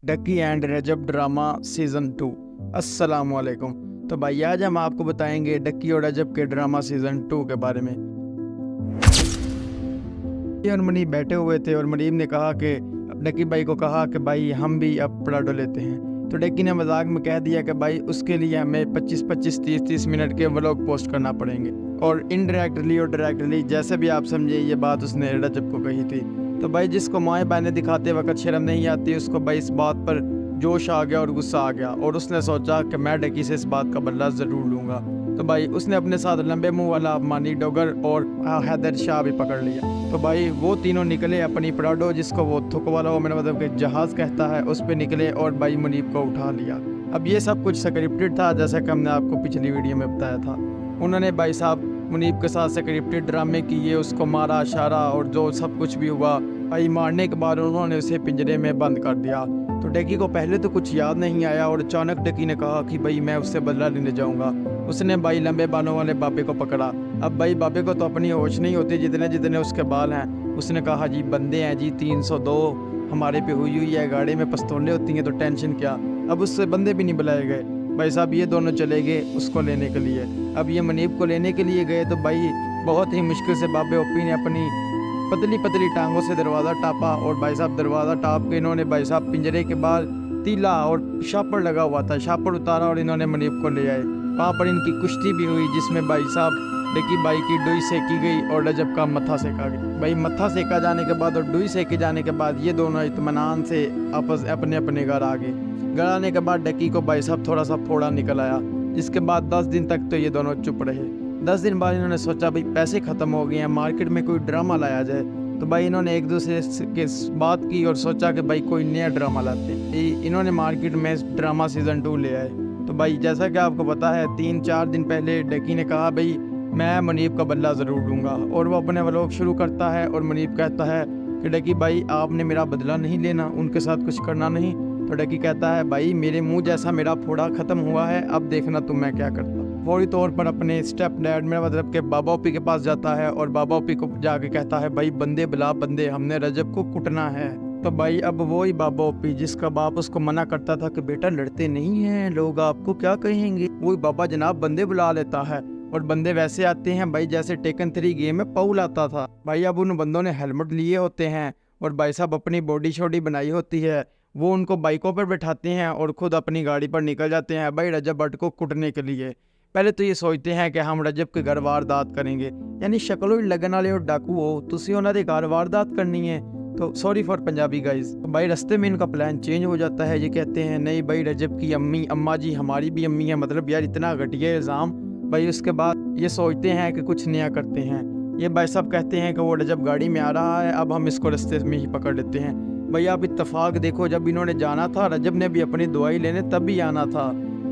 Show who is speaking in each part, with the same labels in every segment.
Speaker 1: डकी and Recep drama season 2। अस्सलामुअलैकुम। तो भाई आज हम आपको बताएंगे डकी और रजब के ड्रामा सीज़न 2 के बारे में। और मुनीब बैठे हुए थे और मुनीब ने कहा कि डकी भाई को कहा कि भाई हम भी अब पराठो लेते हैं। तो डकी ने मजाक में कह दिया कि भाई उसके लिए हमें 25-25 30-30 मिनट के व्लॉग पोस्ट करना पड़ेंगे। और इनडायरेक्टली और डायरेक्टली जैसे भी आप समझे ये बात उसने रजब को कही थी। तो भाई जिसको माएँ बहनें दिखाते वक्त शर्म नहीं आती उसको भाई इस बात पर जोश आ गया और गुस्सा आ गया और उसने सोचा कि मैं डकी से इस बात का बदला ज़रूर लूँगा। तो भाई उसने अपने साथ लंबे मुंह वाला मानी डोगर और हैदर शाह भी पकड़ लिया। तो भाई वो तीनों निकले अपनी पराडो जिसको वो थुक वाला वो मेरा मतलब कि जहाज़ कहता है उस पर निकले और भाई मुनीब को उठा लिया। अब ये सब कुछ स्क्रिप्टेड था जैसा कि हमने आपको पिछली वीडियो में बताया था। उन्होंने भाई साहब मुनीब के साथ स्क्रिप्टेड ड्रामे किए, उसको मारा इशारा और जो सब कुछ भी हुआ भाई मारने के बाद उन्होंने उसे पिंजरे में बंद कर दिया। तो डकी को पहले तो कुछ याद नहीं आया और अचानक डकी ने कहा कि भाई मैं उससे बदला लेने जाऊंगा। उसने भाई लंबे बालों वाले बाबे को पकड़ा। अब भाई बाबे को तो अपनी होश नहीं होती जितने जितने उसके बाल हैं। उसने कहा जी बंदे हैं जी 302 हमारे पे हुई है, गाड़ी में पिस्तौलें होती हैं तो टेंशन क्या। अब उससे बंदे भी नहीं बुलाए गए। भाई साहब ये दोनों चले गए उसको लेने के लिए। अब ये मुनीब को लेने के लिए गए तो भाई बहुत ही मुश्किल से बाबे ओपी ने अपनी पतली पतली टांगों से दरवाज़ा टापा और भाई साहब दरवाज़ा टाप के इन्होंने भाई साहब पिंजरे के बाहर तीला और शापर लगा हुआ था, शापर उतारा और इन्होंने मुनीब को ले आए। वहाँ पर इनकी कुश्ती भी हुई जिसमें भाई साहब डकी भाई की डुई सेकी गई और रजब का मत्था सेका गया। भाई मत्था सेका जाने के बाद और डुई सेके जाने के बाद ये दोनों इत्मीनान से आपस अपने अपने घर आ गए। घर आने के बाद डकी को भाई साहब थोड़ा सा फोड़ा निकल आया, जिसके बाद 10 दिन तक तो ये दोनों चुप रहे। 10 दिन बाद इन्होंने सोचा भाई पैसे ख़त्म हो गए हैं, मार्केट में कोई ड्रामा लाया जाए। तो भाई इन्होंने एक दूसरे के बात की और सोचा कि भाई कोई नया ड्रामा लाते हैं। इन्होंने मार्केट में ड्रामा सीज़न 2 ले आए। तो भाई जैसा कि आपको पता है 3-4 दिन पहले डकी ने कहा भाई मैं मुनीब का बदला ज़रूर लूँगा और वो अपने व्लॉग शुरू करता है और मुनीब कहता है कि डकी भाई आपने मेरा बदला नहीं लेना, उनके साथ कुछ करना नहीं। तो डकी कहता है भाई मेरे मुंह जैसा मेरा फोड़ा ख़त्म हुआ है, अब देखना तुम मैं क्या करता। फौरी तौर पर अपने स्टेप डैड मेरा मतलब के बाबा ओपी के पास जाता है और बाबा ओपी को जाके कहता है भाई बंदे बुला बंदे, हमने रजब को कुटना है। तो भाई अब वही बाबा ओपी जिसका बाप उसको मना करता था कि बेटा लड़ते नहीं हैं, लोग आपको क्या कहेंगे, वही बाबा जनाब बंदे बुला लेता है। और बंदे वैसे आते हैं भाई जैसे टेकन 3 गेम में पाउल आता था। भाई अब उन बंदों ने हेलमेट लिए होते हैं और भाई साहब अपनी बॉडी शॉडी बनाई होती है। वो उनको बाइकों पर बैठाते हैं और खुद अपनी गाड़ी पर निकल जाते हैं भाई रजब भट्ट को कुटने के लिए। पहले तो ये सोचते हैं कि हम रजब के घर वारदात करेंगे, यानी शक्लों लगन वाले और डाकू हो तुसी उन्होंने घर वारदात करनी है। तो सॉरी फॉर पंजाबी गाइज। तो भाई रास्ते में इनका प्लान चेंज हो जाता है। ये कहते हैं नहीं भाई रजब की अम्मा जी हमारी भी अम्मी है, मतलब यार इतना घटिया इल्ज़ाम। भाई उसके बाद ये सोचते हैं कि कुछ नया करते हैं। ये भाई साहब कहते हैं कि वो रजब गाड़ी में आ रहा है, अब हम इसको रास्ते में ही पकड़ लेते हैं। भाई आप इत्तेफाक देखो जब इन्होंने जाना था रजब ने भी अपनी दवाई लेने तब भी आना था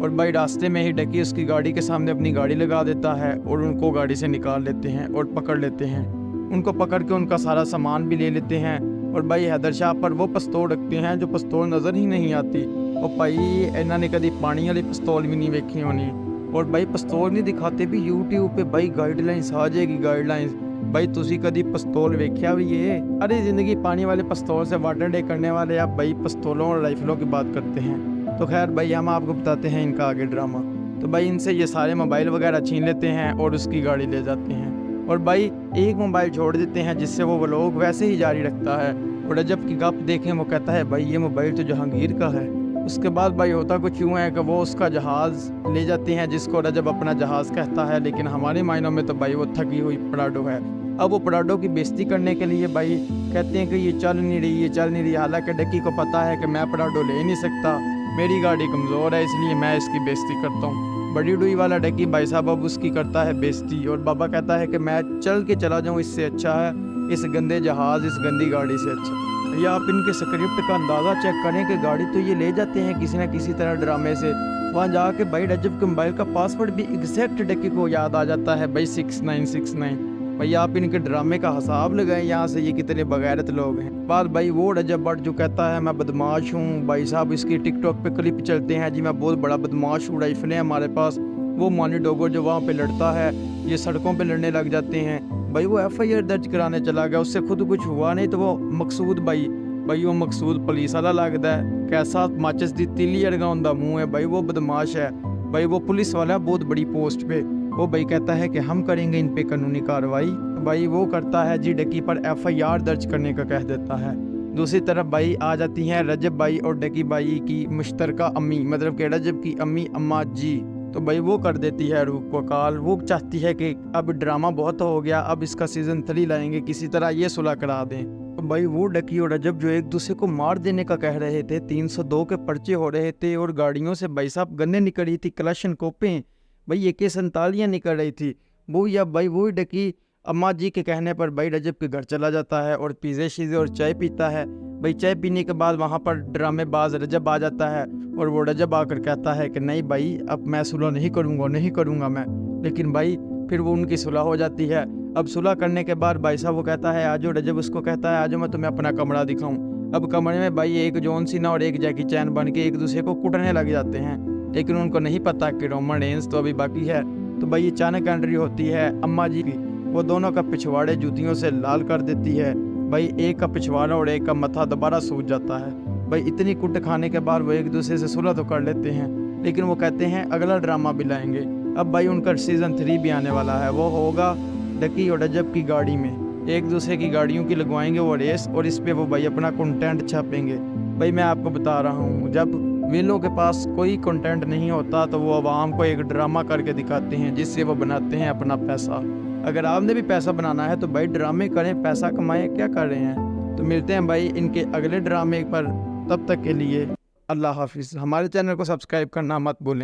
Speaker 1: और भाई रास्ते में ही डकी उसकी गाड़ी के सामने अपनी गाड़ी लगा देता है और उनको गाड़ी से निकाल लेते हैं और पकड़ लेते हैं। उनको पकड़ के उनका सारा सामान भी ले लेते हैं और भाई हैदर शाह पर वो पिस्तौल रखते हैं जो पिस्तौल नज़र ही नहीं आती। और भाई इन्होंने कभी पानी वाली पिस्तौल भी नहीं देखी होनी और भाई पिस्तौल नहीं दिखाते भी यूट्यूब पे भाई गाइडलाइंस आ जाएगी गाइडलाइंस। भाई तुसी कदी पिस्तौल वेख्या भी है? अरे ज़िंदगी पानी वाले पिस्तौल से वाटर डे करने वाले आप भाई पिस्तौलों और राइफलों की बात करते हैं। तो खैर भाई हम आपको बताते हैं इनका आगे ड्रामा। तो भाई इनसे ये सारे मोबाइल वगैरह छीन लेते हैं और उसकी गाड़ी ले जाते हैं और भाई एक मोबाइल छोड़ देते हैं जिससे वो व्लॉग वैसे ही जारी रखता है। और रजब की गप देखें वो कहता है भाई ये मोबाइल तो जहांगीर का है। उसके बाद भाई होता कुछ यूँ है कि वो उसका जहाज़ ले जाते हैं जिसको रजब अपना जहाज़ कहता है, लेकिन हमारे मायनों में तो भाई वो थकी हुई पराडो है। अब वो पराडो की बेइज्जती करने के लिए भाई कहते हैं कि ये चल नहीं रही ये चल नहीं रही। हालांकि डकी को पता है कि मैं पराडो ले नहीं सकता, मेरी गाड़ी कमज़ोर है इसलिए मैं इसकी बेइज्जती करता हूँ। बड़ी डुई वाला डकी भाई साहब अब उसकी करता है बेइज्जती और बाबा कहता है कि मैं चल के चला जाऊँ इससे अच्छा है इस गंदे जहाज़ इस गंदी गाड़ी से अच्छा। या आप इनके स्क्रिप्ट का अंदाज़ा चेक करें कि गाड़ी तो ये ले जाते हैं किसी न किसी तरह ड्रामे से। वहाँ जाके भाई रजब के मोबाइल का पासवर्ड भी एग्जैक्ट डकी को याद आ जाता है भाई 6969। भाई आप इनके ड्रामे का हिसाब लगाएं यहाँ से ये कितने बगैरत लोग हैं। बाद भाई वो रजब भट्ट जो कहता है मैं बदमाश हूँ, भाई साहब इसकी टिकटॉक पे क्लिप चलते हैं जी मैं बहुत बड़ा बदमाश हूँ, राइफलें हमारे पास। वो मानी डोगर जो वहाँ पे लड़ता है ये सड़कों पे लड़ने लग जाते हैं। भाई वो FIR दर्ज कराने चला गया, उससे खुद कुछ हुआ नहीं तो वो मकसूद भाई भाई वो मकसूद पुलिस वाला लगता है, कैसा माचिस दी तीली अड़गा उनका मुँह है भाई, वो बदमाश है भाई, वो पुलिस वाला बहुत बड़ी पोस्ट पे। वो भाई कहता है कि हम करेंगे इन पे कानूनी कार्रवाई। भाई वो करता है जी डकी पर FIR दर्ज करने का कह देता है। दूसरी तरफ भाई आ जाती हैं रजब भाई और डकी भाई की मुश्तरका अम्मी, मतलब कि रजब की अम्मी अम्मा जी। तो भाई वो कर देती है रूप को काल। वो चाहती है कि अब ड्रामा बहुत हो गया, अब इसका सीज़न 3 लाएंगे, किसी तरह ये सुलह करा दें। तो भाई वो डकी और रजब जो एक दूसरे को मार देने का कह रहे थे, 302 के पर्चे हो रहे थे और गाड़ियों से भाई साहब गन्ने निकल रही थी, कलाशन कोपें भाई AK-47 निकल रही थी। वो या भाई वो डकी अम्मा जी के कहने पर भाई रजब के घर चला जाता है और पिज़्ज़े शीज़े और चाय पीता है। भाई चाय पीने के बाद वहाँ पर ड्रामेबाज रजब आ जाता है और वो रजब आकर कहता है कि नहीं भाई अब मैं सुलह नहीं करूँगा मैं। लेकिन भाई फिर वो उनकी सुलह हो जाती है। अब सुलह करने के बाद भाई साहब वो कहता है आजो, रजब उसको कहता है आजो मैं तुम्हें अपना कमरा दिखाऊँ। अब कमरे में भाई एक जॉन सीना और एक जैकी चैन बन के एक दूसरे को कुटने लग जाते हैं, लेकिन उनको नहीं पता कि रोमन रेंस तो अभी बाकी है। तो भाई अचानक एंट्री होती है अम्मा जी की, वो दोनों का पिछवाड़े जूतियों से लाल कर देती है। भाई एक का पिछवाड़ा और एक का मत्था दोबारा सूज जाता है। भाई इतनी कुट खाने के बाद वो एक दूसरे से सुलह तो कर लेते हैं, लेकिन वो कहते हैं अगला ड्रामा भी लाएंगे। अब भाई उनका सीज़न 3 भी आने वाला है, वो होगा डकी और रजब की गाड़ी में, एक दूसरे की गाड़ियों की लगवाएंगे वो रेस, और इस पे वो भाई अपना कंटेंट छापेंगे। भाई मैं आपको बता रहा हूँ, जब विलों के पास कोई कंटेंट नहीं होता तो वो आवाम को एक ड्रामा करके दिखाते हैं जिससे वो बनाते हैं अपना पैसा। अगर आपने भी पैसा बनाना है तो भाई ड्रामे करें, पैसा कमाएं, क्या कर रहे हैं। तो मिलते हैं भाई इनके अगले ड्रामे पर, तब तक के लिए अल्लाह हाफिज़। हमारे चैनल को सब्सक्राइब करना मत भूलें।